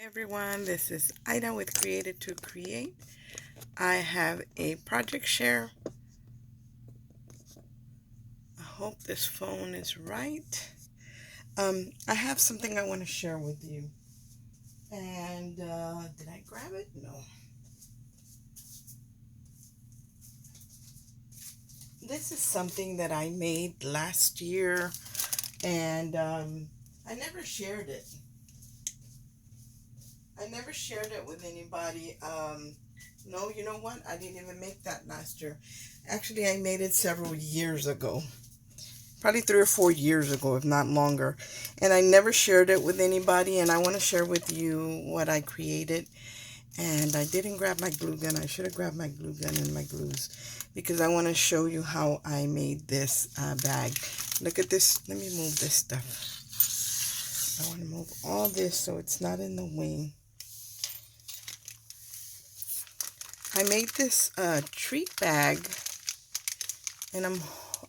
Everyone, this is Ida with Created to Create. I have a project share. I hope this phone is right. I have something I want to share with you. And did I grab it? No. This is something that I made last year, and I never shared it. I never shared it with anybody. No, you know what? I didn't even make that last year. Actually, I made it several years ago. Probably 3 or 4 years ago, if not longer. And I never shared it with anybody, and I want to share with you what I created. And I didn't grab my glue gun. I should have grabbed my glue gun and my glues because I want to show you how I made this bag. Look at this. Let me move this stuff. I want to move all this so it's not in the way. I made this treat bag, and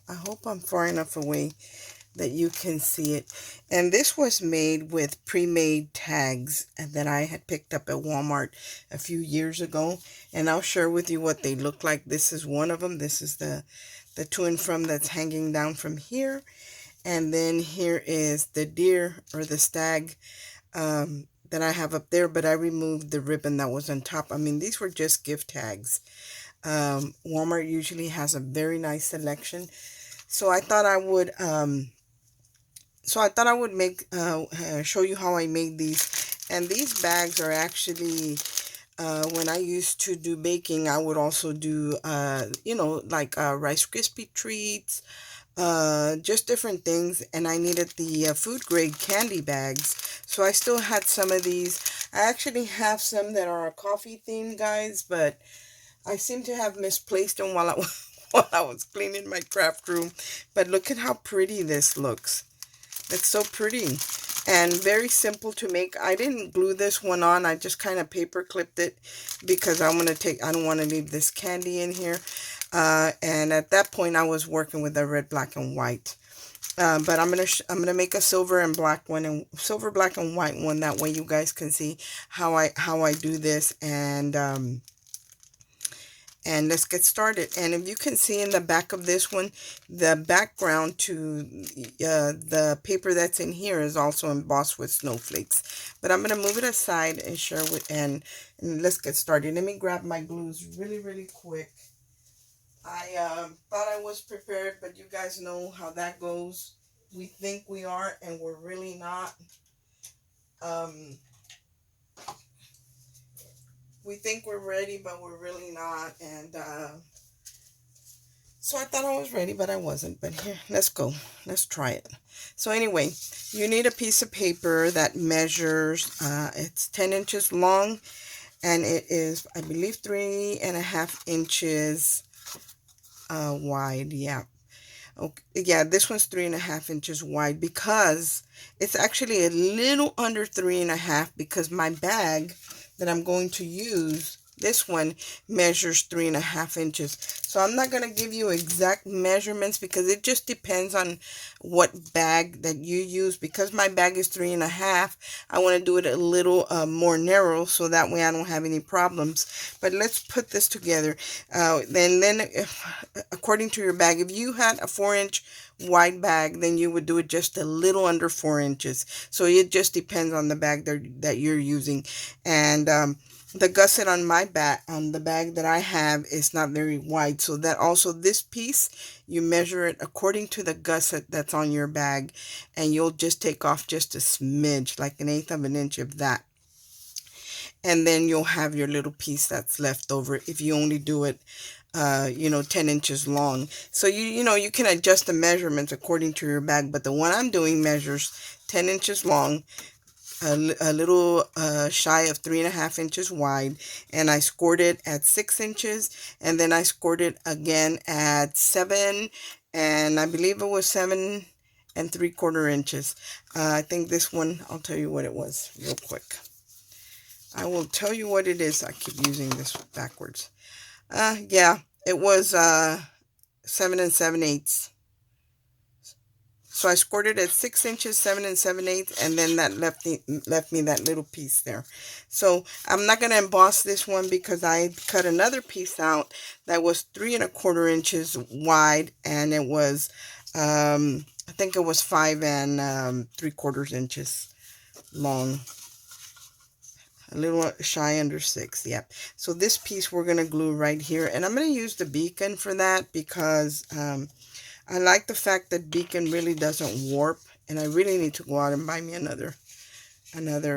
I hope I'm far enough away that you can see it. And this was made with pre-made tags that I had picked up at Walmart a few years ago, and I'll share with you what they look like. This is one of them. This is the to and from that's hanging down from here, and then here is the deer or the stag that I have up there, but I removed the ribbon that was on top. I mean, these were just gift tags. Walmart usually has a very nice selection, so I thought I would make show you how I made these. And these bags are actually when I used to do baking, I would also do like Rice Krispie treats, just different things. And I needed the food grade candy bags, so I still had some of these. I actually have some that are coffee themed, guys, but I seem to have misplaced them while I was while I was cleaning my craft room. But look at how pretty this looks. It's so pretty and very simple to make. I didn't glue this one on. I just kind of paper clipped it because I don't want to leave this candy in here. And at that point I was working with a red, black, and white. But I'm gonna make a silver and black one, and silver, black, and white one. That way you guys can see how I do this. And let's get started. And if you can see in the back of this one, the background to the paper that's in here is also embossed with snowflakes. But I'm going to move it aside and share with, and let's get started. Let me grab my glues really quick. I thought I was prepared, but you guys know how that goes. We think we are, and we're really not. We think we're ready, but we're really not. And so I thought I was ready, but I wasn't. But here, let's go. Let's try it. So anyway, you need a piece of paper that measures, it's 10 inches long, and it is, I believe, 3.5 inches wide. Yeah. Okay. Yeah, this one's 3.5 inches wide because it's actually a little under 3.5 because my bag that I'm going to use, this one measures 3.5 inches. So I'm not going to give you exact measurements because it just depends on what bag that you use. Because my bag is 3.5, I want to do it a little more narrow so that way I don't have any problems. But let's put this together. Then according to your bag, if you had a 4-inch wide bag, then you would do it just a little under 4 inches. So it just depends on the bag that you're using. And the gusset on my bag, on the bag that I have, is not very wide. So that also, this piece, you measure it according to the gusset that's on your bag, and you'll just take off just a smidge, like 1/8 of an inch of that. And then you'll have your little piece that's left over if you only do it 10 inches long. So you can adjust the measurements according to your bag, but the one I'm doing measures 10 inches long, a little shy of 3.5 inches wide, and I scored it at 6 inches, and then I scored it again at 7, and I believe it was 7 3/4 inches. I think this one, I'll tell you what it was real quick. I will tell you what it is. I keep using this backwards. Yeah, it was 7 7/8. So I scored it at 6 inches, 7 and 7/8, and then that left me that little piece there. So I'm not going to emboss this one because I cut another piece out that was 3 1/4 inches wide, and it was, I think it was 5 and 3/4 inches long. A little shy under 6, yep. So this piece we're going to glue right here, and I'm going to use the beacon for that because I like the fact that beacon really doesn't warp, and I really need to go out and buy me another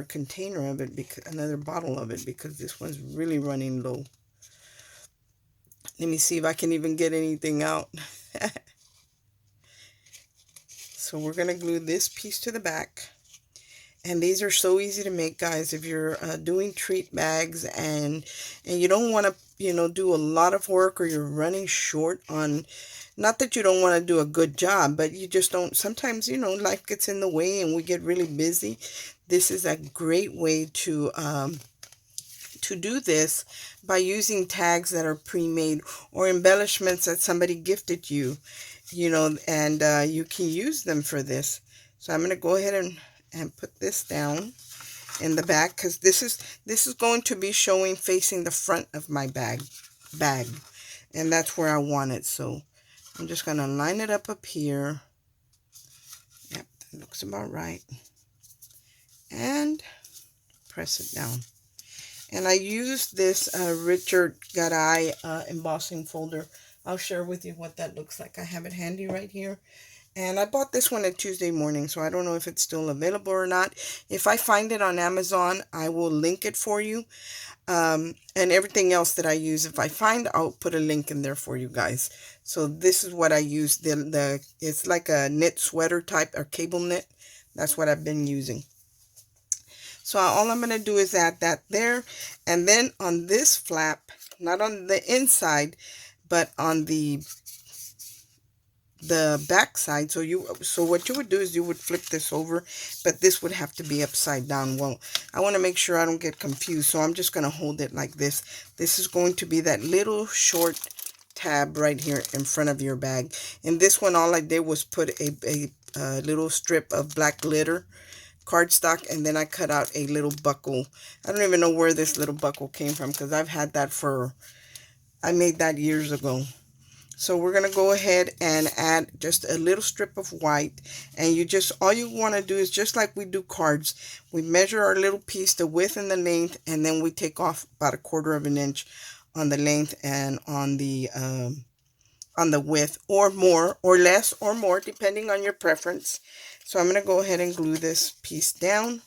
container of it, because another bottle of it, because this one's really running low. Let me see if I can even get anything out. So we're going to glue this piece to the back. And these are so easy to make, guys. If you're doing treat bags and you don't want to, do a lot of work, or you're running short on, not that you don't want to do a good job, but you just don't, sometimes, life gets in the way and we get really busy. This is a great way to do this by using tags that are pre-made or embellishments that somebody gifted you, and you can use them for this. So I'm going to go ahead and put this down in the back, because this is going to be showing facing the front of my bag, and that's where I want it. So I'm just going to line it up here. Yep, that looks about right, and press it down. And I used this Richard Garay embossing folder. I'll share with you what that looks like. I have it handy right here. And I bought this one at Tuesday morning, so I don't know if it's still available or not. If I find it on Amazon, I will link it for you. And everything else that I use, if I find, I'll put a link in there for you guys. So this is what I use. It's like a knit sweater type, or cable knit. That's what I've been using. So all I'm going to do is add that there. And then on this flap, not on the inside, but on the back side. So what you would do is you would flip this over, but this would have to be upside down. Well, I want to make sure I don't get confused, so I'm just going to hold it like this. This is going to be that little short tab right here in front of your bag. And this one, all I did was put a little strip of black glitter cardstock, and then I cut out a little buckle. I don't even know where this little buckle came from, because I've had that I made that years ago. So we're going to go ahead and add just a little strip of white, and all you want to do is, just like we do cards, we measure our little piece, the width and the length, and then we take off about 1/4 inch on the length and on the width, or more or less or more, depending on your preference. So I'm going to go ahead and glue this piece down,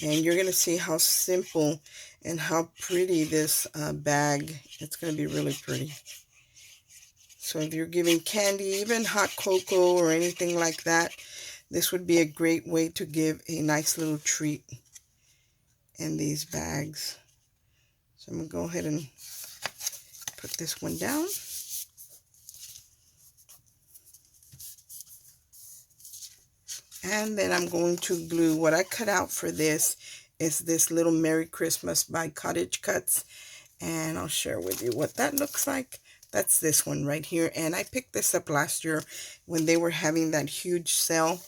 and you're going to see how simple and how pretty this bag. It's going to be really pretty. So if you're giving candy, even hot cocoa or anything like that, this would be a great way to give a nice little treat in these bags. So I'm going to go ahead and put this one down. And then I'm going to glue. What I cut out for this is this little Merry Christmas by Cottage Cuts. And I'll share with you what that looks like. That's this one right here. And I picked this up last year when they were having that huge sale.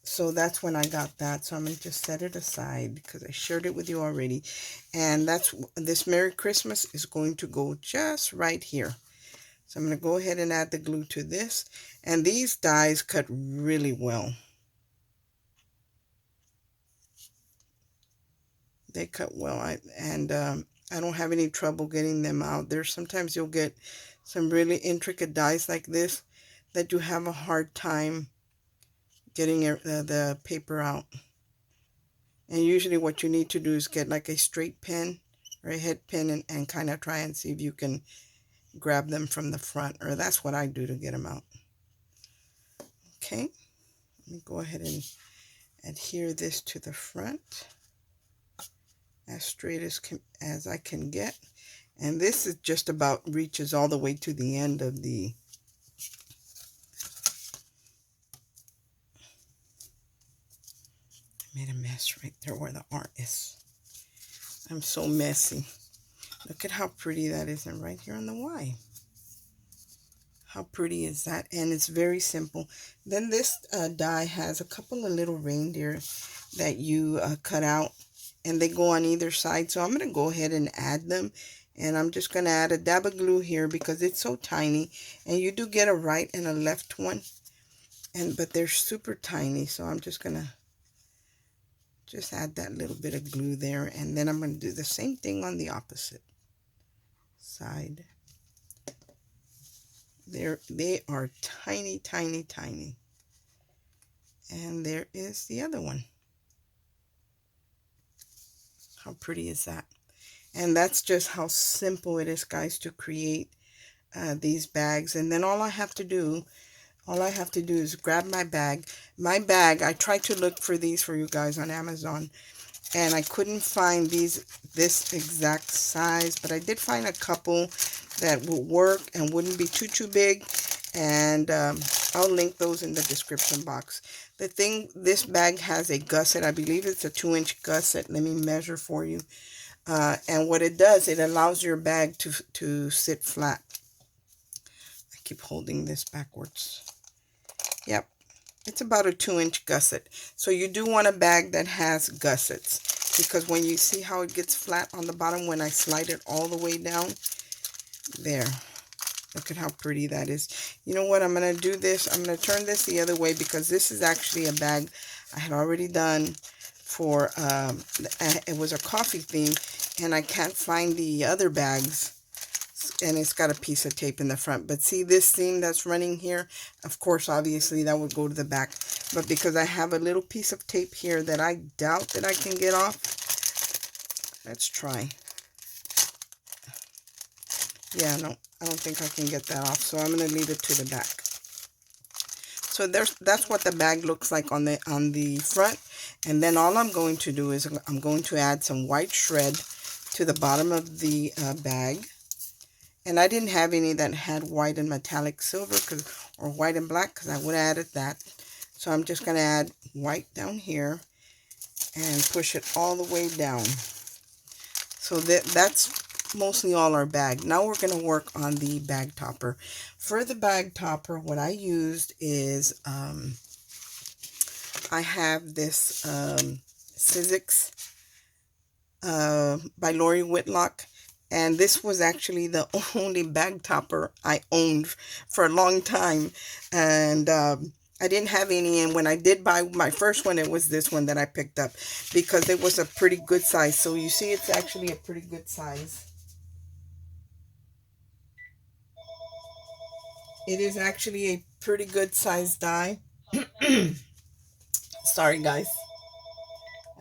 So that's when I got that. So I'm going to just set it aside because I shared it with you already. And this Merry Christmas is going to go just right here. So I'm going to go ahead and add the glue to this. And these dies cut really well. They cut well. I don't have any trouble getting them out. Sometimes you'll get some really intricate dies like this that you have a hard time getting the paper out. And usually what you need to do is get like a straight pin or a head pin, and kind of try and see if you can grab them from the front, or that's what I do to get them out. Okay, let me go ahead and adhere this to the front as straight as I can get. And this is just about reaches all the way to the end of the I made a mess right there where the R is. I'm so messy. Look at how pretty that is, and right here on the Y. How pretty is that? And it's very simple. Then this die has a couple of little reindeer that you cut out, and they go on either side. So I'm going to go ahead and add them. And I'm just going to add a dab of glue here because it's so tiny. And you do get a right and a left one. But they're super tiny. So I'm just going to just add that little bit of glue there. And then I'm going to do the same thing on the opposite side. They are tiny, tiny, tiny. And there is the other one. How pretty is that? And that's just how simple it is, guys, to create these bags. And then all I have to do is grab my bag. My bag, I tried to look for these for you guys on Amazon, and I couldn't find this exact size, but I did find a couple that would work and wouldn't be too big. And I'll link those in the description box. This bag has a gusset. I believe it's a 2-inch gusset. Let me measure for you. And what it does, it allows your bag to sit flat. I keep holding this backwards. Yep, it's about a 2-inch gusset. So you do want a bag that has gussets, because when you see how it gets flat on the bottom when I slide it all the way down, there. Look at how pretty that is. You know what? I'm going to do this. I'm going to turn this the other way because this is actually a bag I had already done for, it was a coffee theme, and I can't find the other bags. And it's got a piece of tape in the front. But see this seam that's running here? Of course, obviously, that would go to the back. But because I have a little piece of tape here that I doubt that I can get off, let's try. Yeah, no, I don't think I can get that off. So I'm going to leave it to the back. So that's what the bag looks like on the front. And then all I'm going to do is I'm going to add some white shred to the bottom of the bag. And I didn't have any that had white and metallic silver or white and black, because I would have added that. So I'm just going to add white down here and push it all the way down. So that's mostly all our bag. Now we're going to work on the bag topper. For the bag topper, what I used is I have this Sizzix by Lori Whitlock. And this was actually the only bag topper I owned for a long time. And I didn't have any. And when I did buy my first one, it was this one that I picked up because it was a pretty good size. So you see, it's actually a pretty good size. It is actually a pretty good size die. Sorry, guys.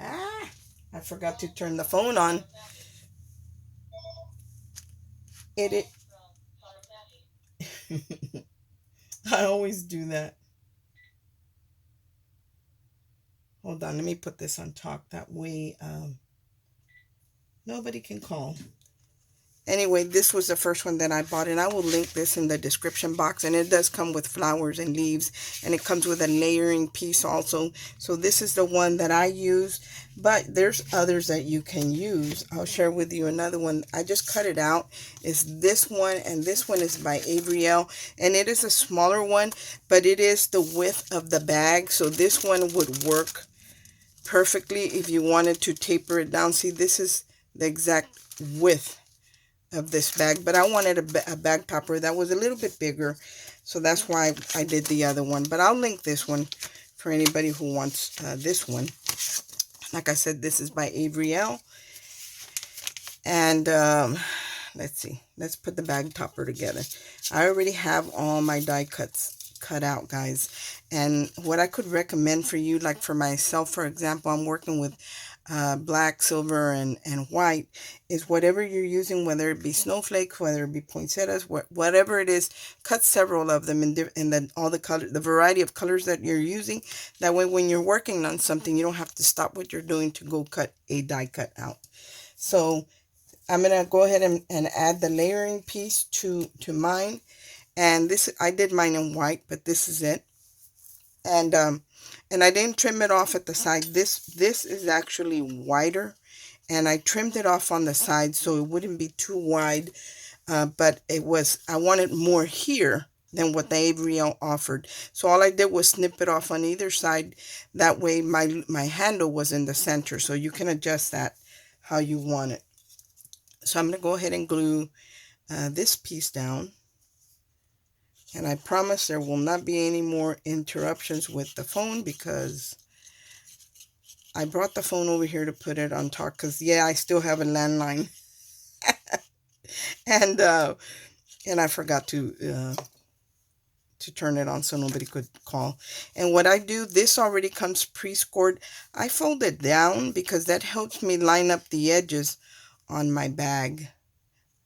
I forgot to turn the phone on. I always do that. Hold on, let me put this on top. That way nobody can call. Anyway, this was the first one that I bought, and I will link this in the description box. And it does come with flowers and leaves, and it comes with a layering piece also. So this is the one that I use, but there's others that you can use. I'll share with you another one. I just cut it out. It's this one, and this one is by Abrielle, and it is a smaller one, but it is the width of the bag. So this one would work perfectly if you wanted to taper it down. See, this is the exact width of this bag, but I wanted a bag topper that was a little bit bigger, so that's why I did the other one. But I'll link this one for anybody who wants this one. Like I said, this is by Abrielle. And let's see, let's put the bag topper together. I already have all my die cuts cut out, guys, and what I could recommend for you, like for myself, for example, I'm working with black, silver, and white, is whatever you're using, whether it be snowflakes, whether it be poinsettias, whatever it is, cut several of them in all the color, the variety of colors that you're using. That way, when you're working on something, you don't have to stop what you're doing to go cut a die cut out. So I'm gonna go ahead and add the layering piece to mine, and this, I did mine in white, but this is it. And I didn't trim it off at the side. This is actually wider, and I trimmed it off on the side so it wouldn't be too wide. But I wanted more here than what the Avery offered. So all I did was snip it off on either side. That way my handle was in the center. So you can adjust that how you want it. So I'm going to go ahead and glue this piece down. And I promise there will not be any more interruptions with the phone, because I brought the phone over here to put it on top, because yeah, I still have a landline. and I forgot to turn it on so nobody could call. And what I do, this already comes pre-scored. I fold it down because that helps me line up the edges on my bag,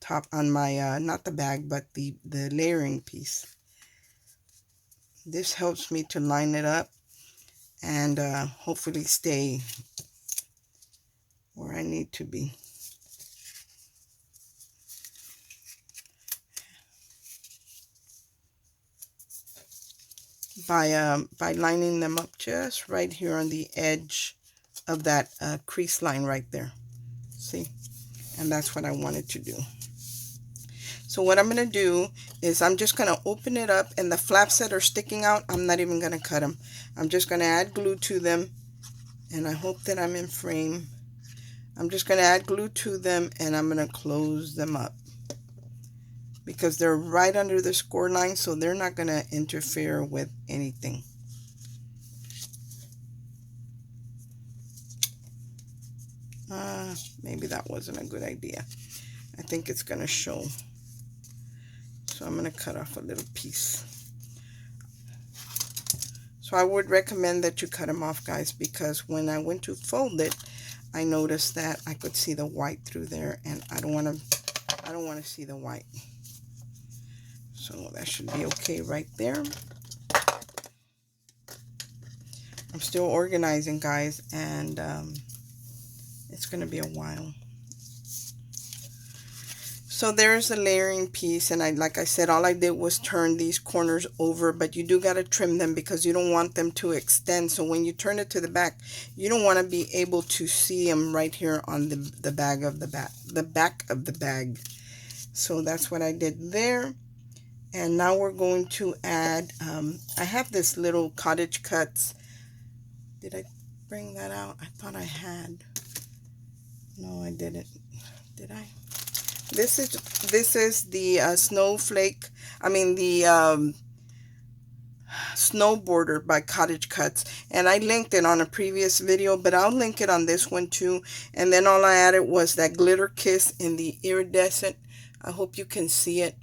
top on my not the bag, but the layering piece. This helps me to line it up and hopefully stay where I need to be. By lining them up just right here on the edge of that crease line right there. See? And that's what I wanted to do. So what I'm going to do is I'm just going to open it up, and the flaps that are sticking out, I'm not even going to cut them. I'm just going to add glue to them, and I hope that I'm in frame. I'm just going to add glue to them, and I'm going to close them up because they're right under the score line, so they're not going to interfere with anything. Maybe that wasn't a good idea. I think it's going to show. So I'm going to cut off a little piece. So I would recommend that you cut them off, guys, because when I went to fold it, I noticed that I could see the white through there, and I don't want to see the white. So that should be okay right there. I'm still organizing, guys, and it's going to be a while. So there's a layering piece, and like I said, all I did was turn these corners over, but you do got to trim them because you don't want them to extend. So when you turn it to the back, you don't want to be able to see them right here on the back of the bag. So that's what I did there. And now we're going to add, I have this little Cottage Cuts. Did I bring that out? I thought I had. No, I didn't. Did I? This is the snowflake. I mean the snow border by Cottage Cuts, and I linked it on a previous video, but I'll link it on this one too. And then all I added was that glitter kiss in the iridescent. I hope you can see it.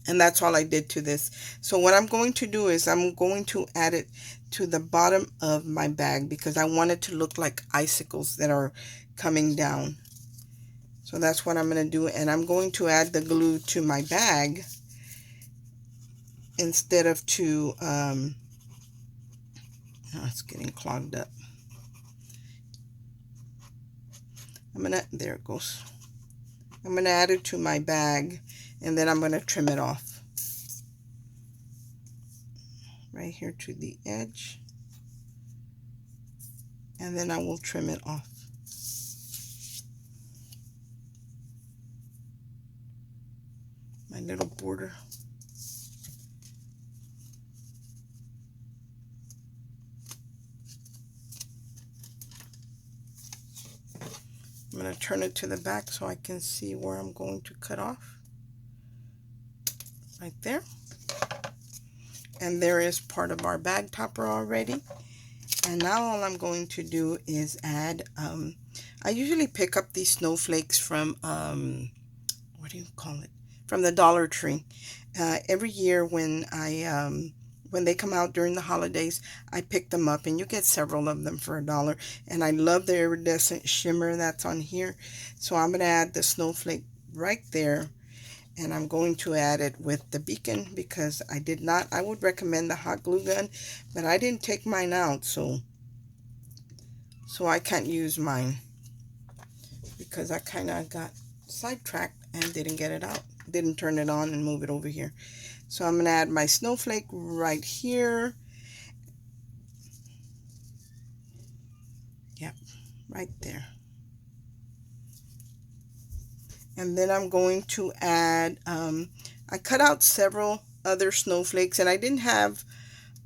And that's all I did to this. So what I'm going to do is I'm going to add it to the bottom of my bag because I want it to look like icicles that are coming down. So that's what I'm going to do, and I'm going to add the glue to my bag instead of to, oh, it's getting clogged up. There it goes. I'm going to add it to my bag, and then I'm going to trim it off. Right here to the edge. And then I will trim it off. My little border. I'm going to turn it to the back so I can see where I'm going to cut off. Right there. And there is part of our bag topper already. And now all I'm going to do is add, I usually pick up these snowflakes from, what do you call it? From the Dollar Tree. Every year when when they come out during the holidays, I pick them up, and you get several of them for $1. And I love the iridescent shimmer that's on here. So I'm going to add the snowflake right there, and I'm going to add it with the beacon because I would recommend the hot glue gun, but I didn't take mine out, so I can't use mine because I kind of got sidetracked and didn't get it out. Didn't turn it on and move it over here. So I'm going to add my snowflake right here. Yep, right there. And then I'm going to add, I cut out several other snowflakes, and I didn't have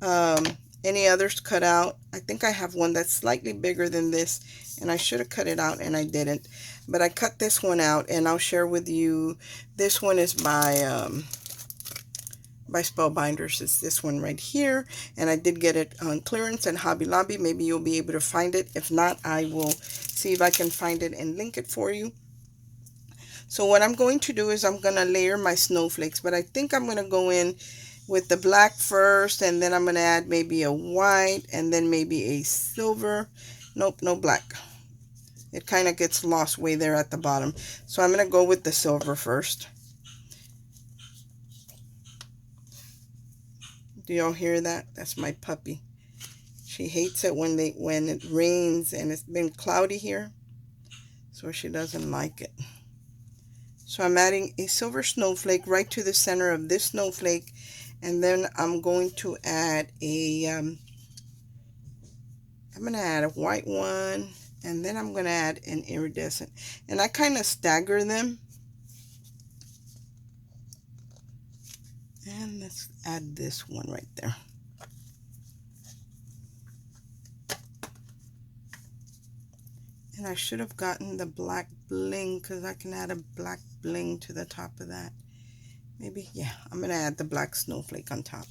um, any others cut out. I think I have one that's slightly bigger than this, and I should have cut it out and I didn't, but I cut this one out and I'll share with you. This one is by Spellbinders. It's this one right here, and I did get it on clearance at Hobby Lobby. Maybe you'll be able to find it. If not, I will see if I can find it and link it for you. So what I'm going to do is I'm going to layer my snowflakes, but I think I'm going to go in with the black first, and then I'm going to add maybe a white, and then maybe a silver. Nope, no black. It kind of gets lost way there at the bottom. So I'm going to go with the silver first. Do y'all hear that? That's my puppy. She hates it when it rains and it's been cloudy here, so she doesn't like it. So I'm adding a silver snowflake right to the center of this snowflake, and then I'm going to add a white one, and then I'm going to add an iridescent, and I kind of stagger them. And let's add this one right there. And I should have gotten the black bling, because I can add a black bling to the top of that. Maybe, yeah, I'm going to add the black snowflake on top.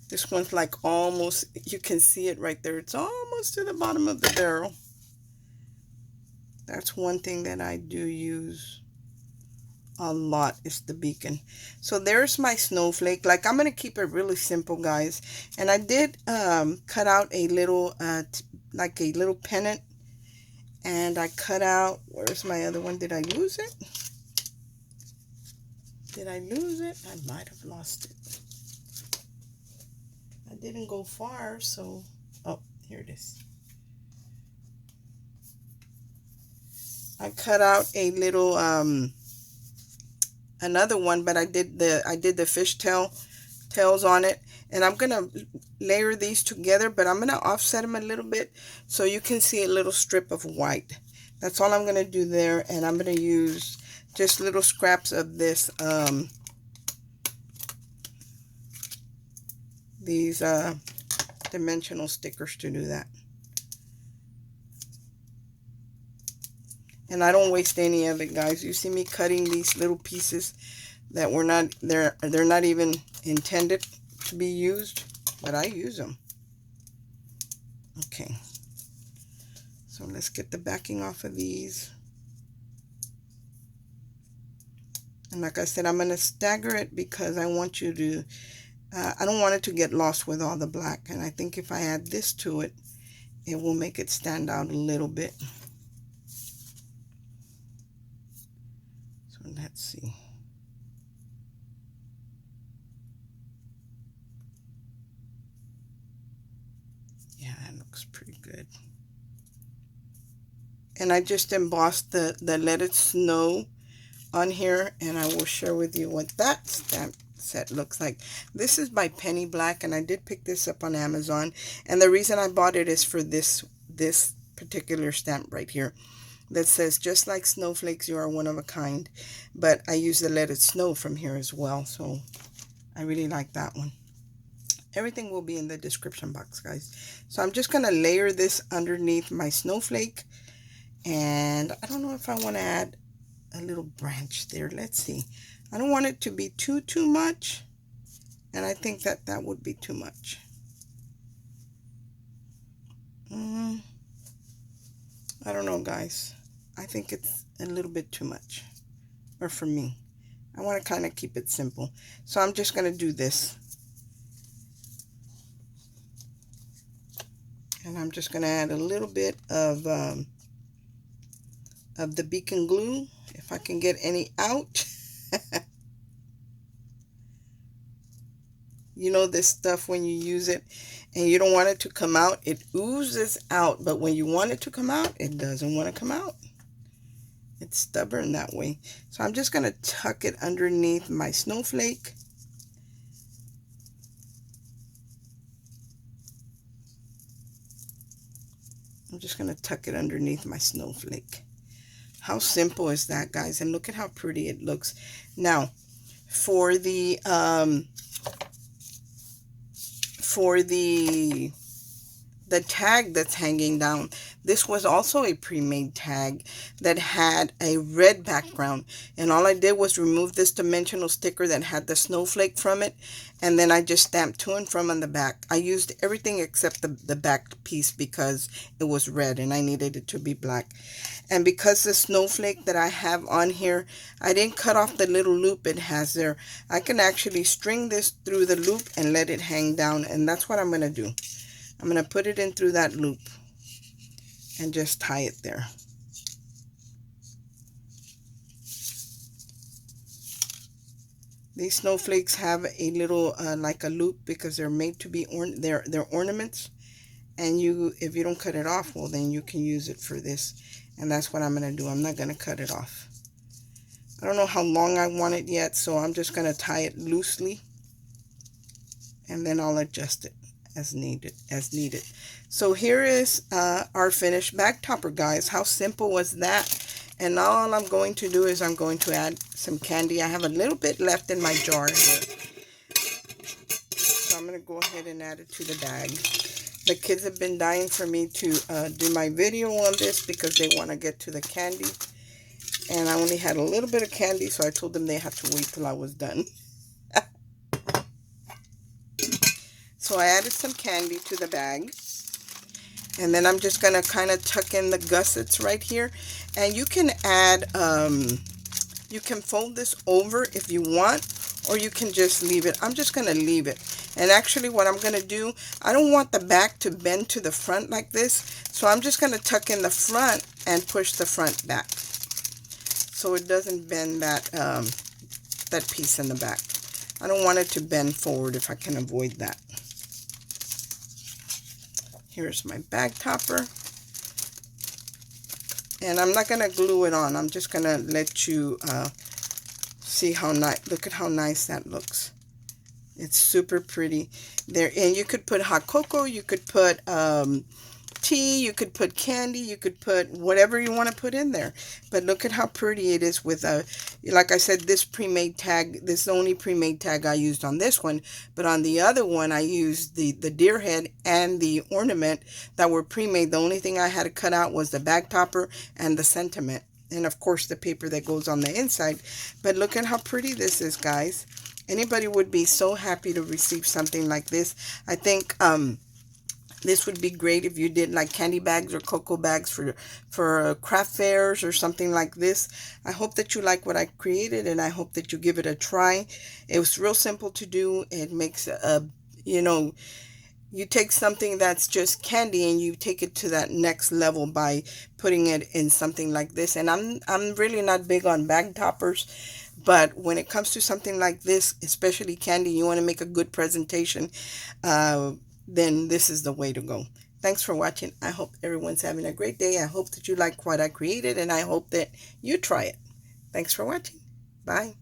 This one's like almost, you can see it right there. It's almost to the bottom of the barrel. That's one thing that I do use a lot, is the beacon. So there's my snowflake. Like, I'm going to keep it really simple, guys. And I did cut out a little, like a little pennant. And I cut out, where's my other one? Did I lose it? Did I lose it? I might have lost it. I didn't go far, so, oh, here it is. I cut out a little another one, but I did the fish tails on it, and I'm gonna layer these together, but I'm gonna offset them a little bit so you can see a little strip of white. That's all I'm gonna do there, and I'm gonna use just little scraps of this these dimensional stickers to do that. And I don't waste any of it, guys. You see me cutting these little pieces that were not, they're not even intended to be used, but I use them. Okay. So let's get the backing off of these. And like I said, I'm going to stagger it because I want you to, I don't want it to get lost with all the black. And I think if I add this to it, it will make it stand out a little bit. Let's see. Yeah, that looks pretty good. And I just embossed the Let It Snow on here, and I will share with you what that stamp set looks like. This is by Penny Black, and I did pick this up on Amazon. And the reason I bought it is for this particular stamp right here that says, just like snowflakes, you are one of a kind. But I use the Let It Snow from here as well, so I really like that one. Everything will be in the description box, guys. So I'm just going to layer this underneath my snowflake. And I don't know if I want to add a little branch there. Let's see. I don't want it to be too much. And I think that would be too much. I don't know, guys. I think it's a little bit too much. Or for me. I want to kind of keep it simple. So I'm just going to do this. And I'm just going to add a little bit of the beacon glue, if I can get any out. You know this stuff, when you use it and you don't want it to come out, it oozes out. But when you want it to come out, it doesn't want to come out. It's stubborn that way. So I'm just going to tuck it underneath my snowflake. I'm just going to tuck it underneath my snowflake. How simple is that, guys? And look at how pretty it looks. Now, for the tag that's hanging down, this was also a pre-made tag that had a red background, and all I did was remove this dimensional sticker that had the snowflake from it, and then I just stamped to and from on the back. I used everything except the back piece because it was red and I needed it to be black. And because the snowflake that I have on here, I didn't cut off the little loop it has there. I can actually string this through the loop and let it hang down, and that's what I'm going to do. I'm going to put it in through that loop and just tie it there. These snowflakes have a little like a loop because they're made to be they're ornaments, and if you don't cut it off, well, then you can use it for this, and that's what I'm going to do. I'm not going to cut it off. I don't know how long I want it yet, so I'm just going to tie it loosely, and then I'll adjust it as needed. So here is our finished bag topper, guys. How simple was that? And now all I'm going to do is I'm going to add some candy. I have a little bit left in my jar here, so I'm going to go ahead and add it to the bag. The kids have been dying for me to do my video on this because they want to get to the candy, and I only had a little bit of candy, so I told them they had to wait till I was done. So I added some candy to the bag, and then I'm just going to kind of tuck in the gussets right here. And you can add, you can fold this over if you want, or you can just leave it. I'm just going to leave it. And actually what I'm going to do, I don't want the back to bend to the front like this, so I'm just going to tuck in the front and push the front back so it doesn't bend that, that piece in the back. I don't want it to bend forward if I can avoid that. Here's my bag topper. And I'm not going to glue it on. I'm just going to let you see how nice, look at how nice that looks. It's super pretty there. And you could put hot cocoa, you could put tea, you could put candy, you could put whatever you want to put in there. But look at how pretty it is with like I said, this pre-made tag. This is the only pre-made tag I used on this one, but on the other one I used the deer head and the ornament that were pre-made. The only thing I had to cut out was the bag topper and the sentiment, and of course the paper that goes on the inside. But look at how pretty this is, guys. Anybody would be so happy to receive something like this. I think this would be great if you did like candy bags or cocoa bags for craft fairs or something like this. I hope that you like what I created, and I hope that you give it a try. It was real simple to do. It makes you know, you take something that's just candy and you take it to that next level by putting it in something like this. And I'm really not big on bag toppers, but when it comes to something like this, especially candy, you want to make a good presentation, then this is the way to go. Thanks for watching. I hope everyone's having a great day. I hope that you like what I created, and I hope that you try it. Thanks for watching. Bye.